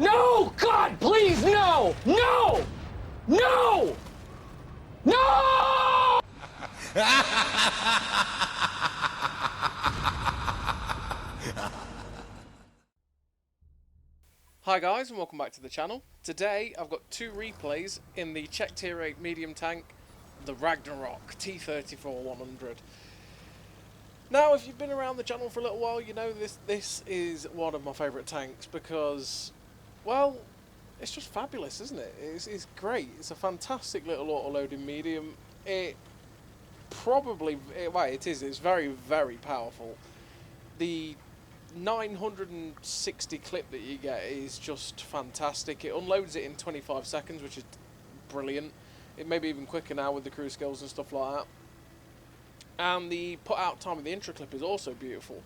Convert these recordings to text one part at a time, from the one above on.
No! God, please, no! No! No! No! Hi guys and welcome back to the channel. Today I've got two replays in the Czech Tier 8 medium tank, the Ragnarok T-34-100. Now if you've been around the channel for a little while, you know this is one of my favourite tanks because, well, it's just fabulous, isn't it? It's great. It's a fantastic little auto-loading medium. It's very, very powerful. The 960 clip that you get is just fantastic. It unloads it in 25 seconds, which is brilliant. It may be even quicker now with the crew skills and stuff like that. And the put out time of the intro clip is also beautiful.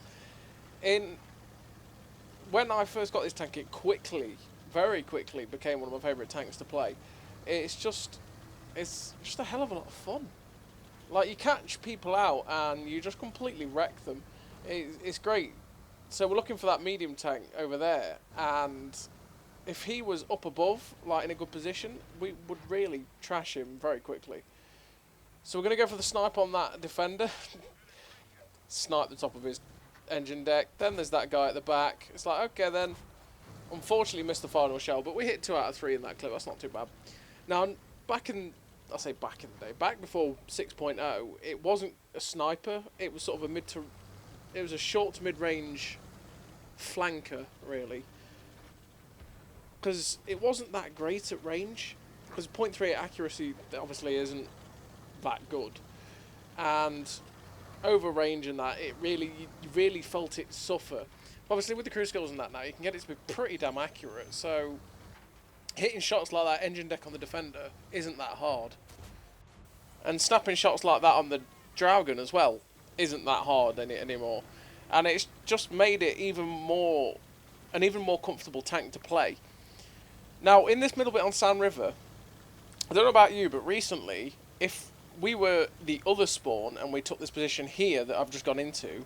When I first got this tank, it very quickly became one of my favourite tanks to play. It's just a hell of a lot of fun. Like, you catch people out and you just completely wreck them. It's great. So we're looking for that medium tank over there, and if he was up above, like in a good position, we would really trash him very quickly. So we're going to go for the snipe on that defender. Snipe the top of his engine deck. Then there's that guy at the back. It's like, okay then. Unfortunately missed the final shell, but we hit 2 out of 3 in that clip. That's not too bad. Now, back in the day, back before 6.0, it wasn't a sniper. It was sort of it was a short to mid-range flanker, really, because it wasn't that great at range, because 0.38 accuracy obviously isn't that good, and over range and that, you really felt it suffer. Obviously with the crew skills and that now, you can get it to be pretty damn accurate, so hitting shots like that engine deck on the defender isn't that hard, and snapping shots like that on the Dragon as well isn't that hard anymore. And it's just made it an even more comfortable tank to play. Now, in this middle bit on Sand River, I don't know about you, but recently, if we were the other spawn and we took this position here that I've just gone into,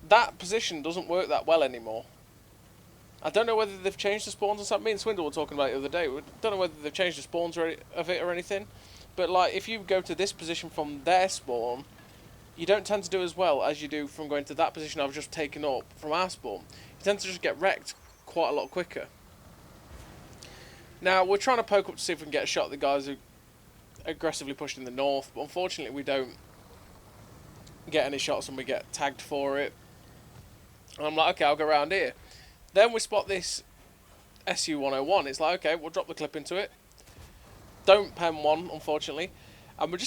that position doesn't work that well anymore. I don't know whether they've changed the spawns or something. Me and Swindle were talking about it the other day. We don't know whether they've changed the spawns of it or anything. But like, if you go to this position from their spawn, you don't tend to do as well as you do from going to that position I've just taken up from our spawn. You tend to just get wrecked quite a lot quicker. Now, we're trying to poke up to see if we can get a shot at the guys who aggressively pushed in the north, but unfortunately we don't get any shots and we get tagged for it. And I'm like, okay, I'll go around here. Then we spot this SU-101. It's like, okay, we'll drop the clip into it. Don't pen one, unfortunately. And we're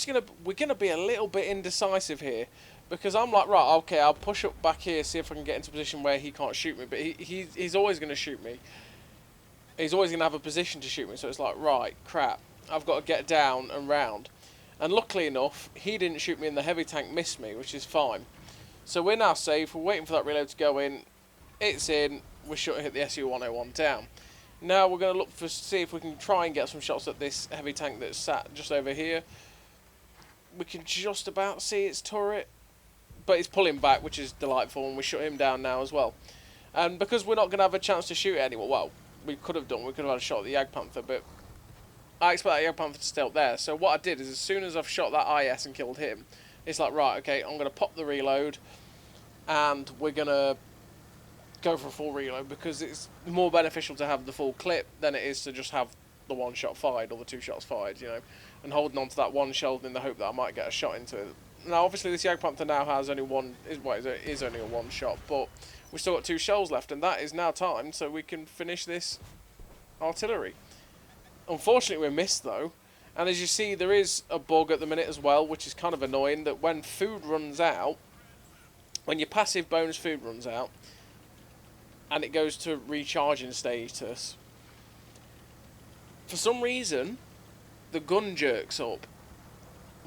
gonna be a little bit indecisive here, because I'm like, right, okay, I'll push up back here, see if I can get into a position where he can't shoot me. But he's always gonna shoot me. He's always gonna have a position to shoot me. So it's like, right, crap, I've got to get down and round. And luckily enough, he didn't shoot me, and the heavy tank missed me, which is fine. So we're now safe. We're waiting for that reload to go in. It's in. We're sure to hit the SU-101 down. Now we're going to look for see if we can try and get some shots at this heavy tank that's sat just over here. We can just about see its turret, but it's pulling back, which is delightful, and we shut him down now as well. And because we're not going to have a chance to shoot it anymore, well, we could have done. We could have had a shot at the Jagdpanther, but I expect that Jagdpanther to stay up there. So what I did is, as soon as I've shot that IS and killed him, it's like, right, okay, I'm going to pop the reload, and we're going to go for a full reload, because it's more beneficial to have the full clip than it is to just have the one shot fired or the 2 shots fired, you know, and holding on to that one shell in the hope that I might get a shot into it. Now, obviously, this Jagdpanther now has only is only a 1 shot, but we've still got 2 shells left, and that is now timed so we can finish this artillery. Unfortunately, we missed though, and as you see, there is a bug at the minute as well, which is kind of annoying, that when food runs out, when your passive bonus food runs out, and it goes to recharging status, for some reason the gun jerks up,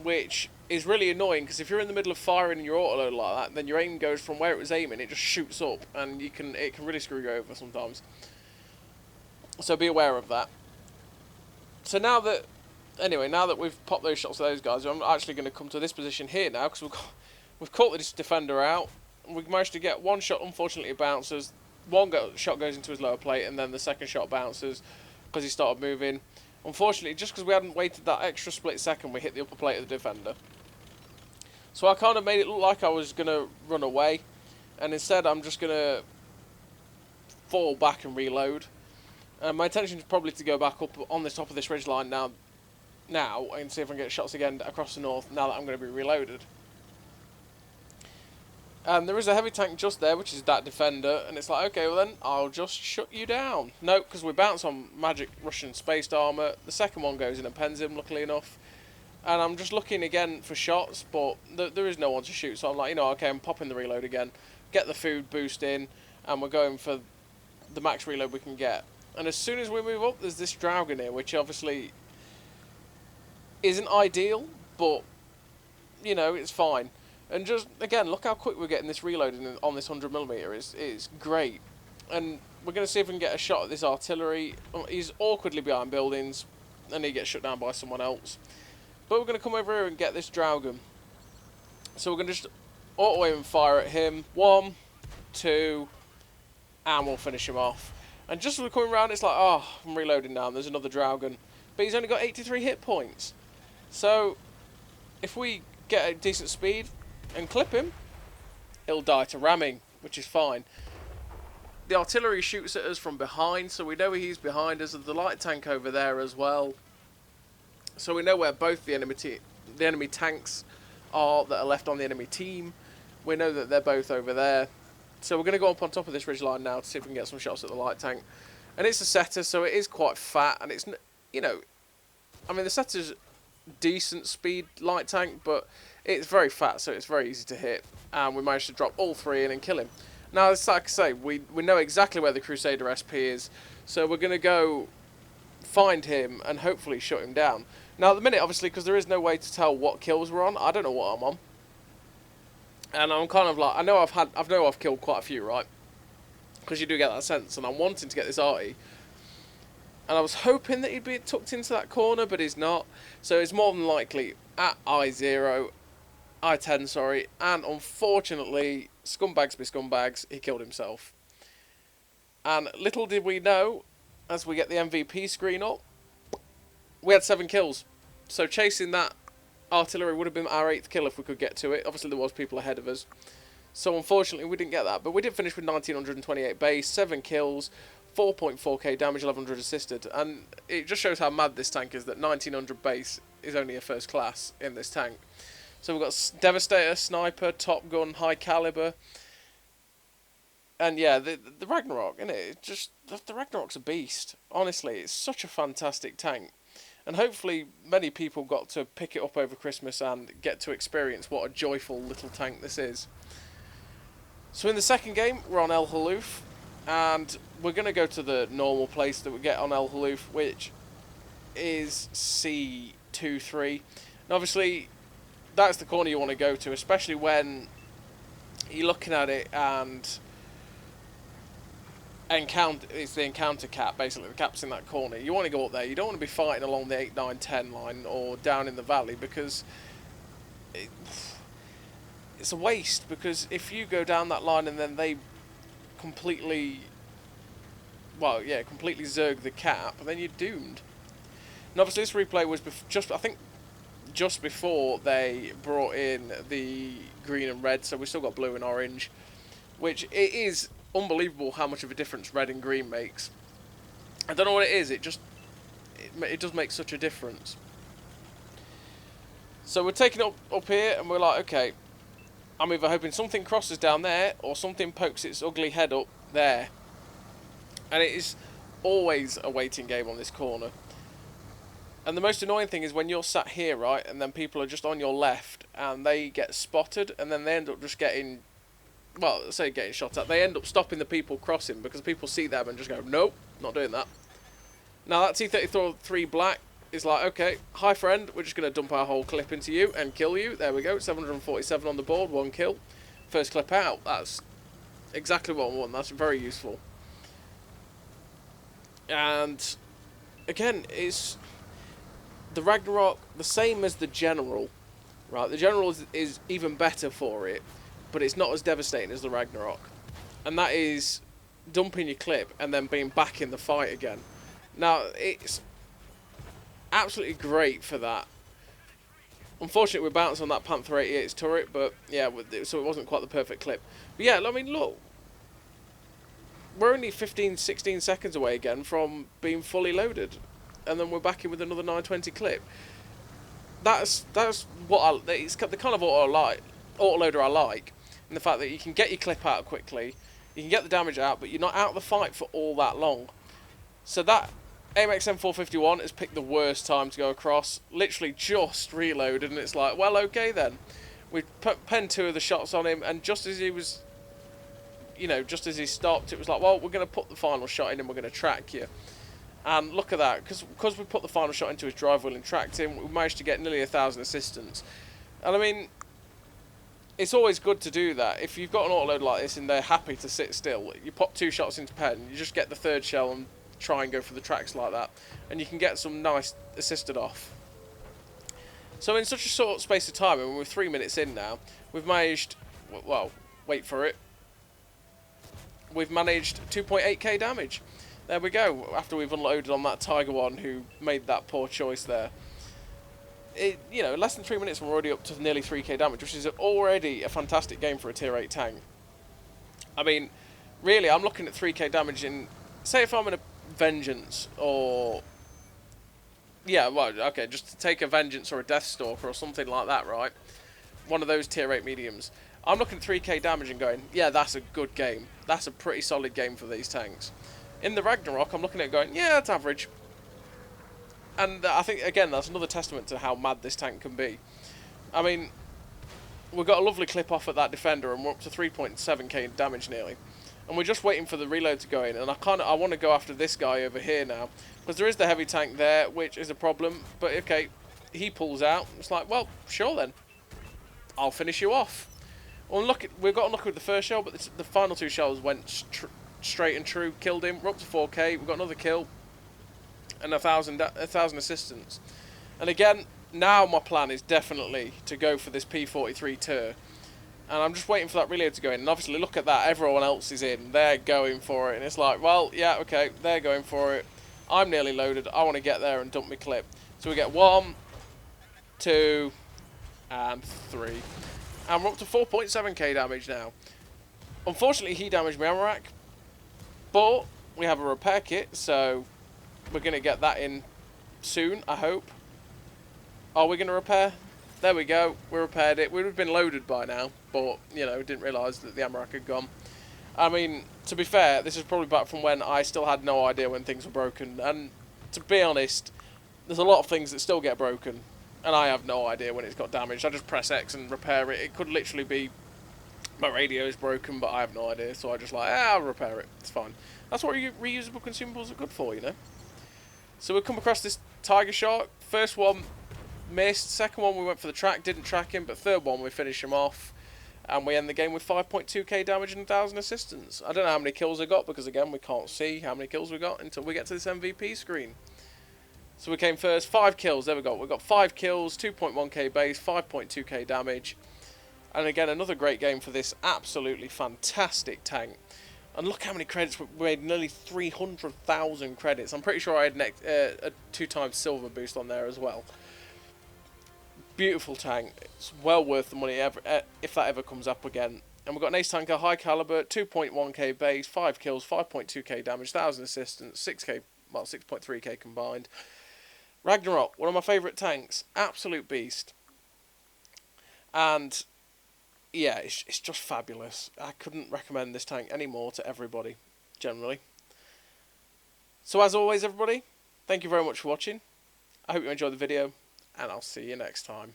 which is really annoying, because if you're in the middle of firing your autoload like that, then your aim goes from where it was aiming, it just shoots up, and it can really screw you over sometimes. So be aware of that. So now that we've popped those shots to those guys, I'm actually going to come to this position here now, because we've caught this defender out, and we've managed to get 1 shot. Unfortunately it bounces. shot goes into his lower plate, and then the second shot bounces because he started moving. Unfortunately, just because we hadn't waited that extra split second, we hit the upper plate of the defender. So I kind of made it look like I was going to run away, and instead I'm just going to fall back and reload. My intention is probably to go back up on the top of this ridgeline now, and see if I can get shots again across the north now that I'm going to be reloaded. And there is a heavy tank just there, which is that defender, and it's like, okay, well then, I'll just shut you down. No, because we bounce on magic Russian spaced armour. The second one goes in and pens him, luckily enough. And I'm just looking again for shots, but there is no one to shoot, so I'm like, you know, okay, I'm popping the reload again, get the food boost in, and we're going for the max reload we can get. And as soon as we move up, there's this Dragon here, which obviously isn't ideal, but, you know, it's fine. And just, again, look how quick we're getting this reloading on this 100mm. It's great. And we're going to see if we can get a shot at this artillery. He's awkwardly behind buildings, and he gets shut down by someone else. But we're going to come over here and get this Dragon. So we're going to just auto-aim and fire at him. 1, 2, and we'll finish him off. And just as we're coming around, it's like, oh, I'm reloading now, and there's another Dragon. But he's only got 83 hit points. So, if we get a decent speed and clip him, he'll die to ramming, which is fine. The artillery shoots at us from behind, so we know he's behind us. There's the light tank over there as well. So we know where both the enemy tanks are that are left on the enemy team. We know that they're both over there. So we're going to go up on top of this ridgeline now to see if we can get some shots at the light tank. And it's a setter, so it is quite fat, and it's, you know, I mean, the setter's decent speed light tank, but it's very fat, so it's very easy to hit. And we managed to drop all three in and kill him. Now, it's like I say, we know exactly where the Crusader SP is, so we're going to go find him and hopefully shut him down. Now, at the minute, obviously, because there is no way to tell what kills we're on, I don't know what I'm on. And I'm kind of like, I know I've killed quite a few, right? Because you do get that sense, and I'm wanting to get this arty. And I was hoping that he'd be tucked into that corner, but he's not. So it's more than likely at I-10, sorry. And unfortunately, scumbags be scumbags, he killed himself. And little did we know, as we get the MVP screen up, we had 7 kills. So chasing that artillery would have been our 8th kill if we could get to it. Obviously, there was people ahead of us. So unfortunately, we didn't get that. But we did finish with 1928 base, 7 kills, 4.4k damage, 1100 assisted. And it just shows how mad this tank is that 1900 base is only a first class in this tank. So we've got Devastator, Sniper, Top Gun, High Caliber. And yeah, the Ragnarok, isn't it? The Ragnarok's a beast. Honestly, it's such a fantastic tank. And hopefully many people got to pick it up over Christmas and get to experience what a joyful little tank this is. So in the second game, we're on El Haloof. And we're going to go to the normal place that we get on El Haloof, which is C23. And obviously, that's the corner you want to go to, especially when you're looking at it and it's the encounter cap, basically. The cap's in that corner. You want to go up there. You don't want to be fighting along the 8, 9, 10 line or down in the valley, because it's a waste. Because if you go down that line and then they completely zerg the cap, then you're doomed. And obviously this replay was just before they brought in the green and red, so we still got blue and orange, which it is unbelievable how much of a difference red and green makes. I don't know what it is, it does make such a difference. So we're taking it up here, and we're like, okay, I'm either hoping something crosses down there, or something pokes its ugly head up there. And it is always a waiting game on this corner. And the most annoying thing is when you're sat here, right, and then people are just on your left, and they get spotted, and then they end up just getting, well, say getting shot at. They end up stopping the people crossing, because people see them and just go, nope, not doing that. Now that T-34-100 black is like, okay, hi friend, we're just going to dump our whole clip into you and kill you. There we go, 747 on the board, 1 kill. First clip out, that's exactly what I want, that's very useful. And again, it's the Ragnarok, the same as the General, right? The General is even better for it, but it's not as devastating as the Ragnarok. And that is dumping your clip and then being back in the fight again. Now, it's absolutely great for that. Unfortunately, we bounced on that Panther 88's turret, but yeah, so it wasn't quite the perfect clip. But yeah, I mean, look, we're only 15, 16 seconds away again from being fully loaded, and then we're back in with another 920 clip. That's what it's the kind of autoloader I like, and the fact that you can get your clip out quickly, you can get the damage out, but you're not out of the fight for all that long. So that AMX M451 has picked the worst time to go across. Literally just reloaded, and it's like, well, okay then. We penned 2 of the shots on him, and just as he was, just as he stopped, it was like, well, we're going to put the final shot in and we're going to track you. And look at that, because we put the final shot into his drive wheel and tracked him, we managed to get nearly 1,000 assistance. And I mean, it's always good to do that. If you've got an autoloader like this and they're happy to sit still, you pop 2 shots into pen, you just get the 3rd shell and try and go for the tracks like that, and you can get some nice assisted off. So in such a short space of time, and we're 3 minutes in now, we've managed, well, wait for it, we've managed 2.8k damage. There we go, after we've unloaded on that Tiger one who made that poor choice there. Less than 3 minutes and we're already up to nearly 3k damage, which is already a fantastic game for a tier 8 tank. I mean, really, I'm looking at 3k damage in, say if I'm in a Vengeance, or yeah, well, okay, just to take a Vengeance or a Deathstalker or something like that, right? One of those tier 8 mediums. I'm looking at 3k damage and going, yeah, that's a good game. That's a pretty solid game for these tanks. In the Ragnarok, I'm looking at it going, yeah, that's average. And I think, again, that's another testament to how mad this tank can be. I mean, we've got a lovely clip off at that Defender, and we're up to 3.7k damage nearly. And we're just waiting for the reload to go in, and I want to go after this guy over here now, because there is the heavy tank there, which is a problem. But okay, he pulls out. It's like, well, sure then, I'll finish you off. Well, we got unlucky with the first shell, but the final 2 shells went straight and true, killed him. We're up to 4k. We've got another kill and 1,000 assistance. And again, now my plan is definitely to go for this P43 Tur. And I'm just waiting for that reload to go in. And obviously, look at that. Everyone else is in. They're going for it. And it's like, well, yeah, okay. They're going for it. I'm nearly loaded. I want to get there and dump my clip. So we get 1, 2, and 3. And we're up to 4.7k damage now. Unfortunately, he damaged my ammo rack. But we have a repair kit. So we're going to get that in soon, I hope. Are we going to repair? There we go, we repaired it. We would have been loaded by now, but, didn't realise that the ammo rack had gone. I mean, to be fair, this is probably back from when I still had no idea when things were broken. And to be honest, there's a lot of things that still get broken, and I have no idea when it's got damaged. I just press X and repair it. It could literally be my radio is broken, but I have no idea, so I just I'll repair it. It's fine. That's what reusable consumables are good for, So we come across this Tiger Shark. First one missed, second one we went for the track, didn't track him, but third one we finish him off, and we end the game with 5.2k damage and 1,000 assistance. I don't know how many kills I got, because again, we can't see how many kills we got until we get to this MVP screen. So we came first, 5 kills, there we go. We got 5 kills, 2.1k base, 5.2k damage, and again, another great game for this absolutely fantastic tank. And look how many credits we made, nearly 300,000 credits. I'm pretty sure I had a 2x silver boost on there as well. Beautiful tank. It's well worth the money if that ever comes up again. And we've got an ace tanker, high caliber, 2.1k base, 5 kills, 5.2k damage, 1,000 assistance, 6.3k combined. Ragnarok, one of my favourite tanks, absolute beast. And yeah, it's just fabulous. I couldn't recommend this tank any more to everybody, generally. So as always, everybody, thank you very much for watching. I hope you enjoyed the video, and I'll see you next time.